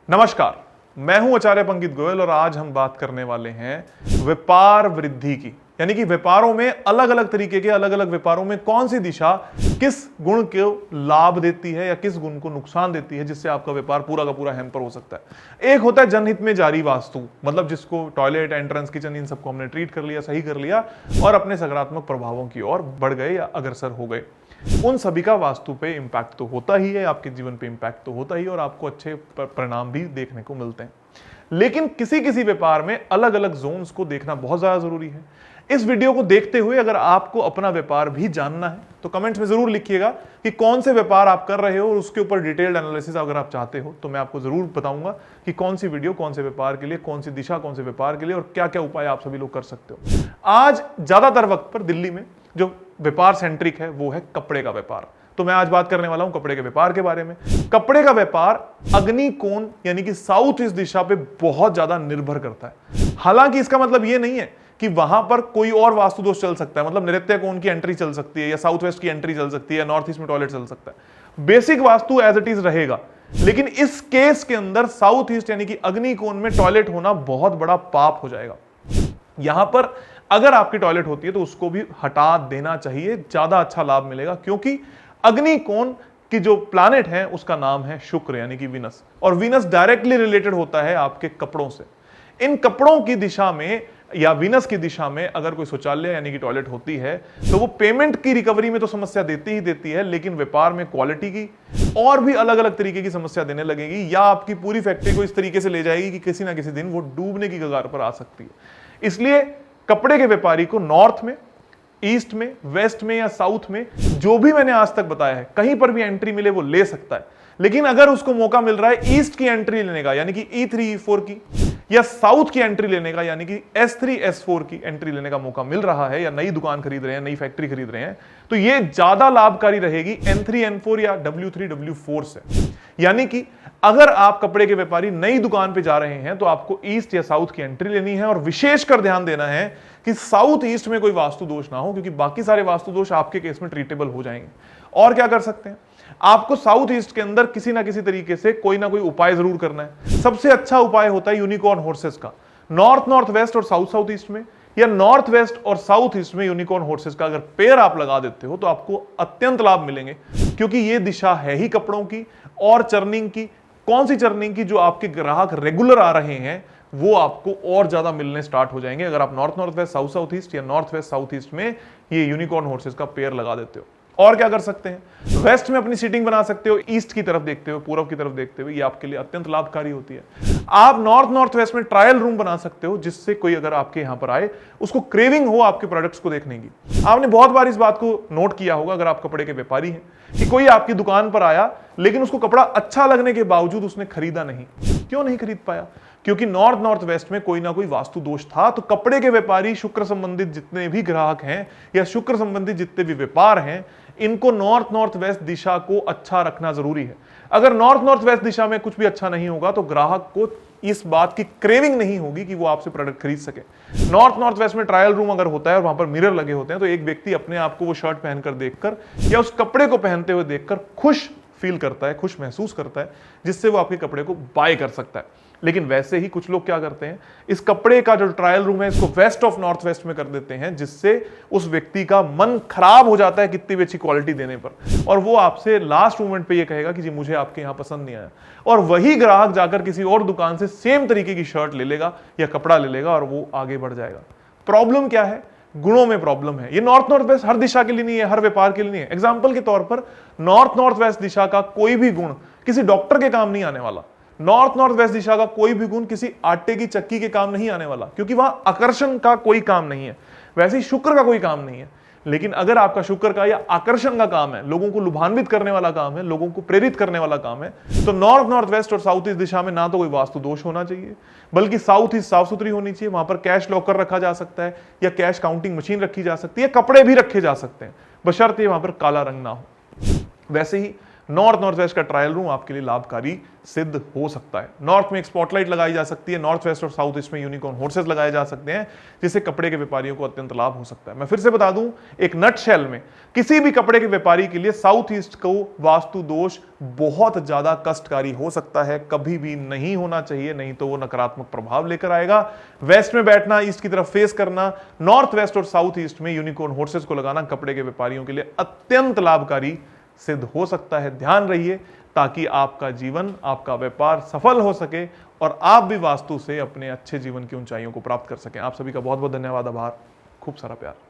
नमस्कार, मैं हूं आचार्य पंकित गोयल और आज हम बात करने वाले हैं व्यापार वृद्धि की। यानी कि व्यापारों में अलग अलग तरीके के अलग अलग व्यापारों में कौन सी दिशा किस गुण को लाभ देती है या किस गुण को नुकसान देती है, जिससे आपका व्यापार पूरा का पूरा हैम्पर हो सकता है। एक होता है जनहित में जारी वास्तु, मतलब जिसको टॉयलेट, एंट्रेंस, किचन, इन सबको हमने ट्रीट कर लिया, सही कर लिया और अपने सकारात्मक प्रभावों की ओर बढ़ गए या अग्रसर हो गए। उन सभी का वास्तु पे इम्पैक्ट तो होता ही है, आपके जीवन पे इम्पैक्ट तो होता ही और आपको अच्छे परिणाम भी देखने को मिलते हैं। लेकिन किसी किसी व्यापार में अलग अलग जोन्स को देखना बहुत ज्यादा जरूरी है। इस वीडियो को देखते हुए अगर आपको अपना व्यापार भी जानना है तो कमेंट्स में जरूर लिखिएगा कि कौन से व्यापार आप कर रहे हो और उसके ऊपर डिटेल्ड एनालिसिस अगर आप चाहते हो तो मैं आपको जरूर बताऊंगा कि कौन सी वीडियो कौन से व्यापार के लिए, कौन सी दिशा कौन से व्यापार के लिए और क्या क्या उपाय आप सभी लोग कर सकते हो। आज ज्यादातर वक्त पर दिल्ली में जो व्यापार सेंट्रिक है वो है कपड़े का व्यापार। तो मैं आज बात करने वाला हूं कपड़े के व्यापार के बारे में। कपड़े का व्यापार अग्निकोण यानी कि साउथ ईस्ट दिशा पे बहुत ज्यादा निर्भर करता है। हालांकि इसका मतलब ये नहीं है कि वहां पर कोई और वास्तु दोष चल सकता है, मतलब नैऋत्य कोण की एंट्री चल सकती है या साउथ वेस्ट की एंट्री चल सकती है या नॉर्थ ईस्ट में टॉयलेट चल सकता है। Basic vastu as it is रहेगा, लेकिन इस केस के अंदर साउथ ईस्ट यानी कि अग्निकोण में टॉयलेट होना बहुत बड़ा पाप हो जाएगा। यहां पर अगर आपकी टॉयलेट होती है तो उसको भी हटा देना चाहिए, ज्यादा अच्छा लाभ मिलेगा, क्योंकि अग्निकोण की जो प्लैनेट है उसका नाम है शुक्र यानी कि वीनस, और वीनस डायरेक्टली रिलेटेड होता है आपके कपड़ों से। इन कपड़ों की दिशा में या वीनस की दिशा में अगर कोई शौचालय यानी कि टॉयलेट होती है तो वो पेमेंट की रिकवरी में तो समस्या देती ही देती है, लेकिन व्यापार में क्वालिटी की और भी अलग अलग तरीके की समस्या देने लगेगी या आपकी पूरी फैक्ट्री को इस तरीके से ले जाएगी कि किसी ना किसी दिन वो डूबने की कगार पर आ सकती है। इसलिए कपड़े के व्यापारी को नॉर्थ में, ईस्ट में, वेस्ट में या साउथ में जो भी मैंने आज तक बताया है कहीं पर भी एंट्री मिले वो ले सकता है। लेकिन अगर उसको मौका मिल रहा है ईस्ट की एंट्री लेने का यानी कि E3 E4 की, या साउथ की एंट्री लेने का यानी कि S3 S4 की एंट्री लेने का मौका मिल रहा है, या नई दुकान खरीद रहे हैं, नई फैक्ट्री खरीद रहे हैं, तो ये ज्यादा लाभकारी रहेगी N3 N4 या W3 W4 से। यानी कि अगर आप कपड़े के व्यापारी नई दुकान पे जा रहे हैं तो आपको ईस्ट या साउथ की एंट्री लेनी है और विशेषकर ध्यान देना है कि साउथ ईस्ट में कोई वास्तु दोष ना हो, क्योंकि बाकी सारे वास्तु दोष आपके केस में ट्रीटेबल हो जाएंगे। और क्या कर सकते हैं, आपको साउथ ईस्ट के अंदर किसी ना किसी तरीके से कोई ना कोई उपाय जरूर करना है। सबसे अच्छा उपाय होता है यूनिकॉर्न हॉर्सेस का। नॉर्थ नॉर्थ वेस्ट और साउथ साउथ ईस्ट में या नॉर्थ वेस्ट और साउथ ईस्ट में यूनिकॉर्न हॉर्सेस का अगर पेयर आप लगा देते हो तो आपको अत्यंत लाभ मिलेंगे, क्योंकि ये दिशा है ही कपड़ों की और चर्निंग की। कौन सी चर्निंग की? जो आपके ग्राहक रेगुलर आ रहे हैं वो आपको और ज्यादा मिलने स्टार्ट हो जाएंगे अगर आप north north west south south east या नॉर्थ वेस्ट साउथ ईस्ट में ये यूनिकॉर्न हॉर्सेस का पेयर लगा देते हो। और क्या कर सकते हैं, वेस्ट में अपनी सीटिंग बना सकते हो, ईस्ट की तरफ देखते हुए, पूर्व की तरफ देखते हुए, ये आपके लिए अत्यंत लाभकारी होती है। आप नॉर्थ नॉर्थ वेस्ट में ट्रायल रूम बना सकते हो, जिससे कोई अगर आपके यहां पर आए उसको क्रेविंग हो आपके प्रोडक्ट्स को देखने की। आपने बहुत बार इस बात को नोट किया होगा अगर आप कपड़े के व्यापारी हैं कि कोई आपकी दुकान पर आया लेकिन उसको कपड़ा अच्छा लगने के बावजूद उसने खरीदा नहीं। क्यों नहीं खरीद पाया? क्योंकि नॉर्थ नॉर्थ वेस्ट में कोई ना कोई वास्तु दोष था। तो कपड़े के व्यापारी, शुक्र संबंधित जितने भी ग्राहक हैं या शुक्र संबंधित जितने भी व्यापार हैं, इनको नॉर्थ नॉर्थ वेस्ट दिशा को अच्छा रखना जरूरी है। अगर नॉर्थ नॉर्थ वेस्ट दिशा में कुछ भी अच्छा नहीं होगा तो ग्राहक को इस बात की क्रेविंग नहीं होगी कि वो आपसे प्रोडक्ट खरीद सके। नॉर्थ नॉर्थ वेस्ट में ट्रायल रूम अगर होता है और वहां पर मिरर लगे होते हैं तो एक व्यक्ति अपने आप को वो शर्ट पहनकर देखकर या उस कपड़े को पहनते हुए देखकर खुश फील करता है, खुश महसूस करता है, जिससे वो आपके कपड़े को बाय कर सकता है। लेकिन वैसे ही कुछ लोग क्या करते हैं, इस कपड़े का जो ट्रायल रूम है इसको वेस्ट ऑफ नॉर्थ वेस्ट में कर देते हैं, जिससे उस व्यक्ति का मन खराब हो जाता है कितनी भी अच्छी क्वालिटी देने पर, और वो आपसे लास्ट मोमेंट पे ये कहेगा कि जी मुझे आपके यहां पसंद नहीं आया, और वही ग्राहक जाकर किसी और दुकान से सेम तरीके की शर्ट ले लेगा या कपड़ा ले लेगा और वो आगे बढ़ जाएगा। प्रॉब्लम क्या है? गुणों में प्रॉब्लम है। ये नॉर्थ नॉर्थ वेस्ट हर दिशा के लिए नहीं है, हर व्यापार के लिए नहीं है। एग्जांपल के तौर पर नॉर्थ नॉर्थ वेस्ट दिशा का कोई भी गुण किसी डॉक्टर के काम नहीं आने वाला। नॉर्थ नॉर्थ वेस्ट दिशा का कोई भी गुण किसी आटे की चक्की के काम नहीं आने वाला, क्योंकि वहां आकर्षण का कोई काम नहीं है। वैसे ही शुक्र का कोई काम नहीं है। लेकिन अगर आपका शुक्र का या आकर्षण का काम है, लोगों को लुभान्वित करने वाला काम है, लोगों को प्रेरित करने वाला काम है, तो नॉर्थ नॉर्थ वेस्ट और साउथ ईस्ट दिशा में ना तो कोई वास्तु दोष होना चाहिए, बल्कि साउथ ईस्ट साफ सुथरी होनी चाहिए। वहां पर कैश लॉकर रखा जा सकता है या कैश काउंटिंग मशीन रखी जा सकती है, कपड़े भी रखे जा सकते हैं, बशर्ते वहां पर काला रंग ना हो। वैसे ही नॉर्थ वेस्ट का ट्रायल रूम आपके लिए लाभकारी सिद्ध हो सकता है। नॉर्थ में एक स्पॉटलाइट लगाई जा सकती है, नॉर्थ वेस्ट और साउथ ईस्ट में यूनिकॉर्न हॉर्सेस लगाए जा सकते हैं, जिससे कपड़े के व्यापारियों को अत्यंत लाभ हो सकता है। मैं फिर से बता दूं, एक नटशेल में किसी भी कपड़े के व्यापारी के लिए साउथ ईस्ट को वास्तु दोष बहुत ज्यादा कष्टकारी हो सकता है, कभी भी नहीं होना चाहिए, नहीं तो वो नकारात्मक प्रभाव लेकर आएगा। वेस्ट में बैठना, ईस्ट की तरफ फेस करना, नॉर्थ वेस्ट और साउथ ईस्ट में यूनिकॉर्न हॉर्सेस को लगाना कपड़े के व्यापारियों के लिए अत्यंत लाभकारी सिद्ध हो सकता है। ध्यान रहिए, ताकि आपका जीवन, आपका व्यापार सफल हो सके और आप भी वास्तु से अपने अच्छे जीवन की ऊंचाइयों को प्राप्त कर सकें। आप सभी का बहुत बहुत धन्यवाद, आभार, खूब सारा प्यार।